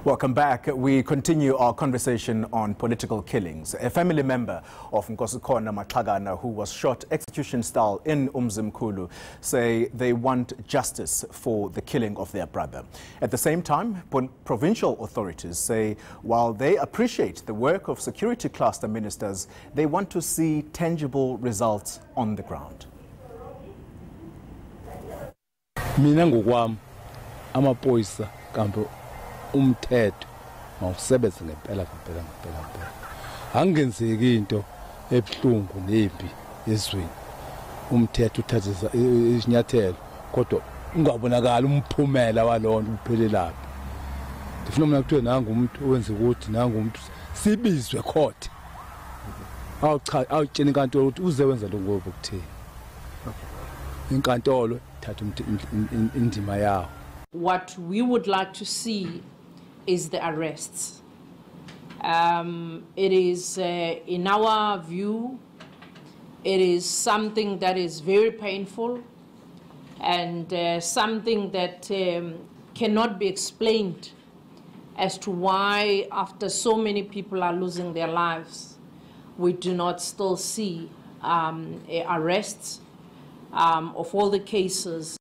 Welcome back. We continue our conversation on political killings. A family member of Nkosikhona Maxhakana, who was shot execution style in Umzimkhulu, say they want justice for the killing of their brother. At the same time, provincial authorities say while they appreciate the work of security cluster ministers, they want to see tangible results on the ground. Mina ngokwami amaphoyisa kambe umthetho mawusebenze ngempela angenzeki into ebuhlungu nempi ezweni umthetho uthatha isinyathelo kodwa ungabonakala umphumela walonto uphelelaphi ndifuna mina kuthiwe nanga umuntu owenza ukuthi nanga umuntu sibizwe court awutshela inkantolo ukuthi uze wenza lokho ngokuthini inkantolo thatha indima yawo. What we would like to see is the arrests. It is, in our view, it is something that is very painful and something that cannot be explained as to why, after so many people are losing their lives, we do not still see arrests of all the cases.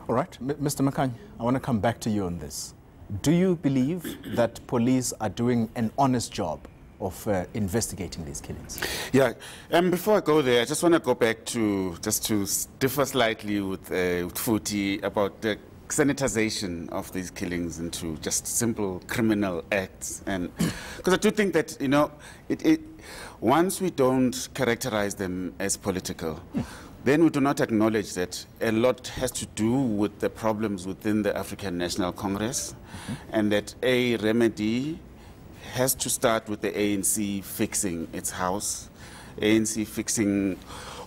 All right, Mr. Maxhakana, I want to come back to you on this. Do you believe that police are doing an honest job of investigating these killings? Yeah, before I go there, I just want to go back to, just to differ slightly with Futi about the sanitization of these killings into just simple criminal acts. And because I do think that, you know, once we don't characterize them as political, then we do not acknowledge that a lot has to do with the problems within the African National Congress, and that a remedy has to start with the ANC fixing its house, ANC fixing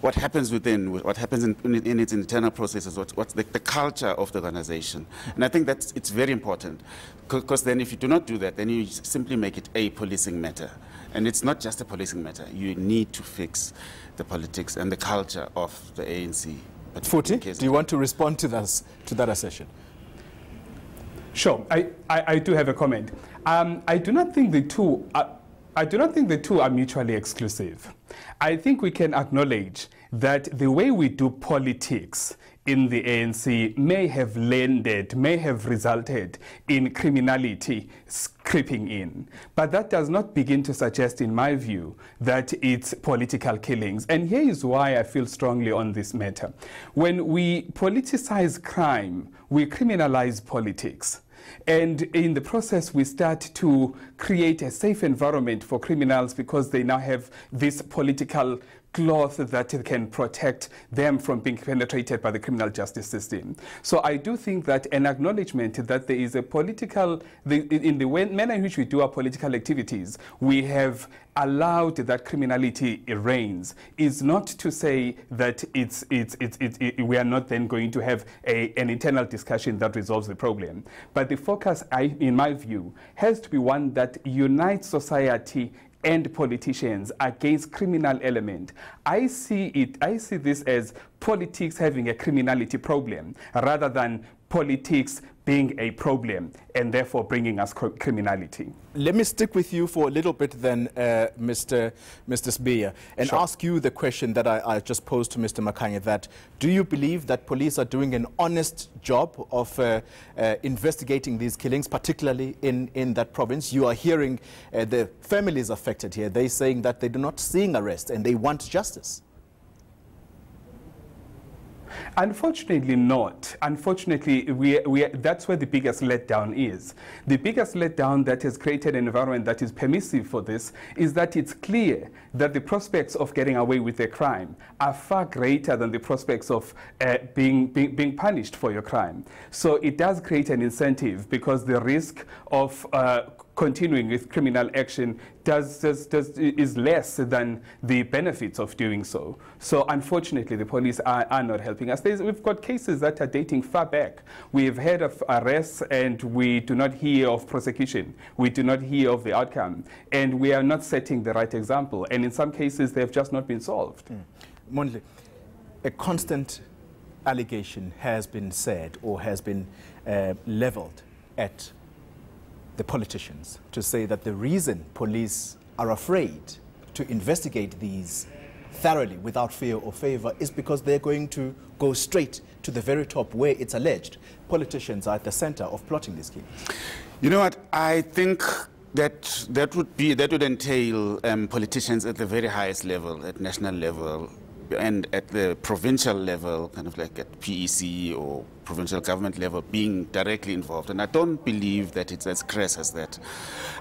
what happens within, what happens in its internal processes, what's the culture of the organization. And I think that it's very important, because then if you do not do that, then you simply make it a policing matter. And it's not just a policing matter. You need to fix the politics and the culture of the ANC. Futi, do you want to respond to that assertion? Sure, I do have a comment. I do not think the two are mutually exclusive. I think we can acknowledge that the way we do politics in the ANC may have resulted in criminality creeping in. But that does not begin to suggest, in my view, that it's political killings. And here is why I feel strongly on this matter. When we politicize crime, we criminalize politics. And in the process, we start to create a safe environment for criminals because they now have this political cloth that can protect them from being penetrated by the criminal justice system. So I do think that an acknowledgement that there is a political, in the manner in which we do our political activities, we have allowed that criminality reigns, is not to say that we are not then going to have an internal discussion that resolves the problem. But the focus, in my view, has to be one that unites society and politicians against criminal element. I see this as politics having a criminality problem rather than politics being a problem and therefore bringing us criminality. Let me stick with you for a little bit then, Mr. Sbeya, and ask you the question that I just posed to Mr. Maxhakana, that do you believe that police are doing an honest job of investigating these killings, particularly in that province? You are hearing the families affected here. They're saying that they do not seeing arrest and they want justice. Unfortunately not. Unfortunately, that's where the biggest letdown is. The biggest letdown that has created an environment that is permissive for this is that it's clear that the prospects of getting away with a crime are far greater than the prospects of being punished for your crime. So it does create an incentive because the risk of continuing with criminal action is less than the benefits of doing so. So unfortunately, the police are not helping us. We've got cases that are dating far back. We've heard of arrests and we do not hear of prosecution. We do not hear of the outcome. And we are not setting the right example. And in some cases, they have just not been solved. Mondli, a constant allegation has been said or has been leveled at the politicians to say that the reason police are afraid to investigate these thoroughly without fear or favor is because they're going to go straight to the very top where it's alleged politicians are at the center of plotting these killings? You know what? I think that would entail politicians at the very highest level, at national level, and at the provincial level, kind of like at PEC or provincial government level, being directly involved. And I don't believe that it's as crass as that.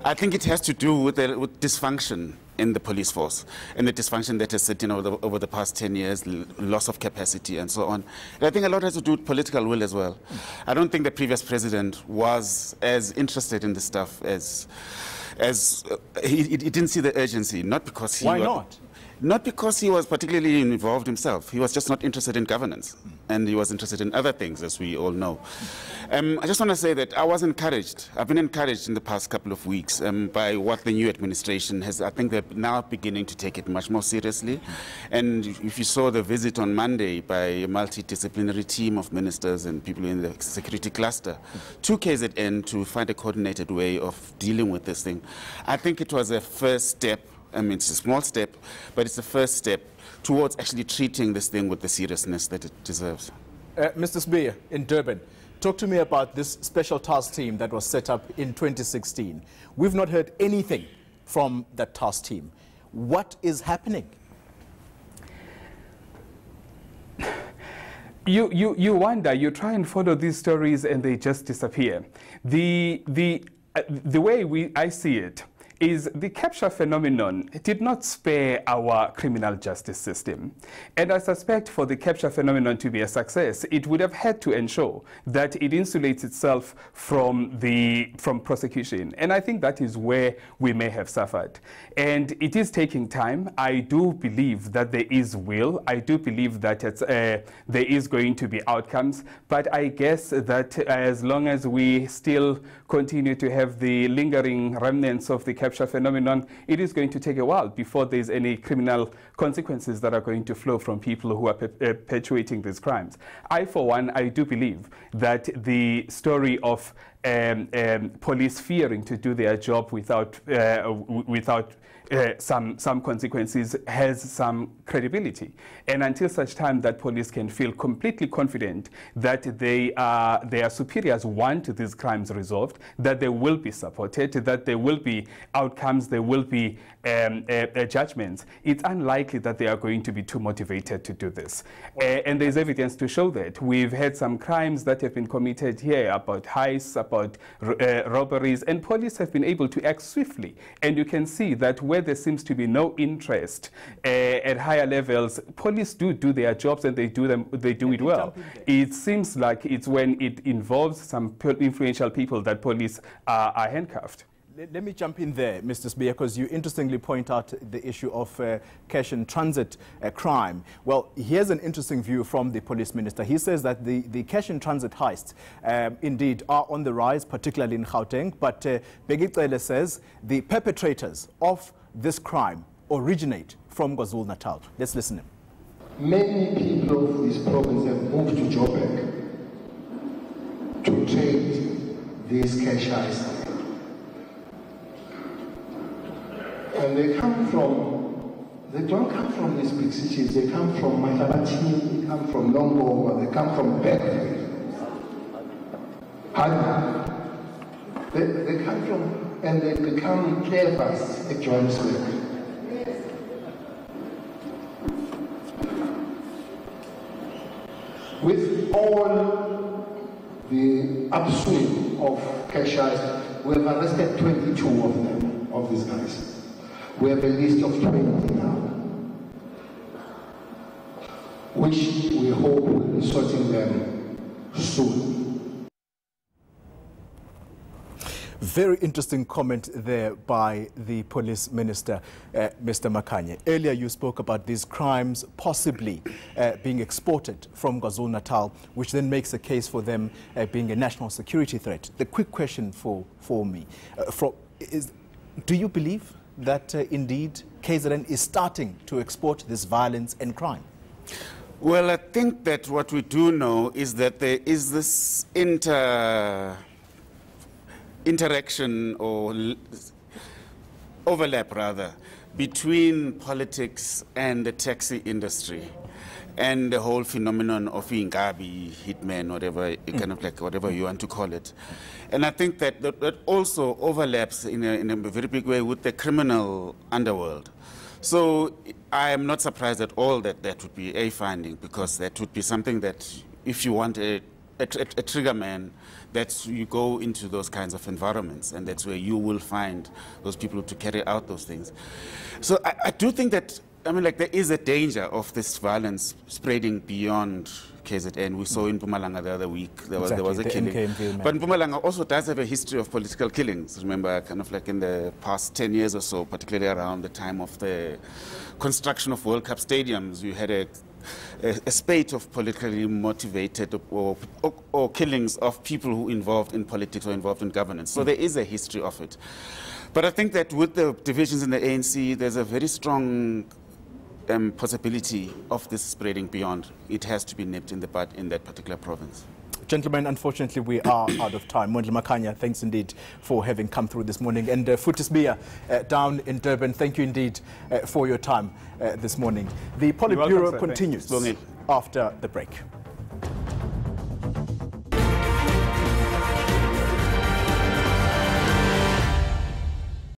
I think it has to do with dysfunction in the police force and the dysfunction that has set in over the past 10 years, loss of capacity and so on. And I think a lot has to do with political will as well. I don't think the previous president was as interested in this stuff as he didn't see the urgency, not because he... Why not? Not because he was particularly involved himself. He was just not interested in governance. And he was interested in other things, as we all know. I just want to say that I was encouraged. I've been encouraged in the past couple of weeks by what the new administration has. I think they're now beginning to take it much more seriously. And if you saw the visit on Monday by a multidisciplinary team of ministers and people in the security cluster to KZN to find a coordinated way of dealing with this thing, I think it was a first step. I mean, it's a small step, but it's the first step towards actually treating this thing with the seriousness that it deserves. Mr. Spear, in Durban, talk to me about this special task team that was set up in 2016. We've not heard anything from that task team. What is happening? You wonder, you try and follow these stories and they just disappear. The way I see it is the capture phenomenon did not spare our criminal justice system. And I suspect for the capture phenomenon to be a success, it would have had to ensure that it insulates itself from prosecution. And I think that is where we may have suffered. And it is taking time. I do believe that there is will. I do believe that there is going to be outcomes. But I guess that as long as we still continue to have the lingering remnants of the capture phenomenon, it is going to take a while before there's any criminal consequences that are going to flow from people who are perpetuating these crimes. For one, I do believe that the story of police fearing to do their job without some consequences has some credibility. And until such time that police can feel completely confident that their superiors want these crimes resolved, that they will be supported, that there will be outcomes, there will be judgments, it's unlikely that they are going to be too motivated to do this. And there's evidence to show that. We've had some crimes that have been committed here about heists, about robberies, and police have been able to act swiftly. And you can see that where there seems to be no interest at higher levels, police do their jobs and they do it well. It seems like it's when it involves some influential people that police are handcuffed. Let me jump in there, Mr. Spear, because you interestingly point out the issue of cash in transit crime. Well, here's an interesting view from the police minister. He says that the cash in transit heists indeed are on the rise, particularly in Gauteng, but Begicele says the perpetrators of this crime originate from KwaZulu-Natal. Let's listen in. Many people of this province have moved to Joburg to trade these cash heists. And they don't come from these big cities, they come from Matabati, they come from Longoma, they come from Berkeley. They come from, and they become clavers at Johannesburg. With all the upswing of cash heists, we have arrested 22 of them, of these guys. We have a list of 20 now, which we hope will be sorting them soon. Very interesting comment there by the police minister, Mr. Makanye. Earlier you spoke about these crimes possibly being exported from KwaZulu-Natal, which then makes a case for them being a national security threat. The quick question for me is, do you believe that indeed KZN is starting to export this violence and crime? Well, I think that what we do know is that there is this interaction or overlap, rather, between politics and the taxi industry and the whole phenomenon of Ingabi, hitmen, whatever, kind of like whatever you want to call it. And I think that that also overlaps in a very big way with the criminal underworld. So I am not surprised at all that that would be a finding, because that would be something that if you want a trigger man, that you go into those kinds of environments, and that's where you will find those people to carry out those things. So I do think that, I mean, like, there is a danger of this violence spreading beyond KZN. We saw in Mpumalanga the other week, there was a killing. But Mpumalanga also does have a history of political killings. Remember, kind of like in the past 10 years or so, particularly around the time of the construction of World Cup stadiums, you had a spate of politically motivated or killings of people who involved in politics or involved in governance. So there is a history of it. But I think that with the divisions in the ANC, there's a very strong possibility of this spreading beyond. It has to be nipped in the bud in that particular province. Gentlemen, unfortunately, we are out of time. Mondli Makhanya, thanks indeed for having come through this morning. And Futis Bia down in Durban, thank you indeed for your time this morning. The PolitBureau continues after the break.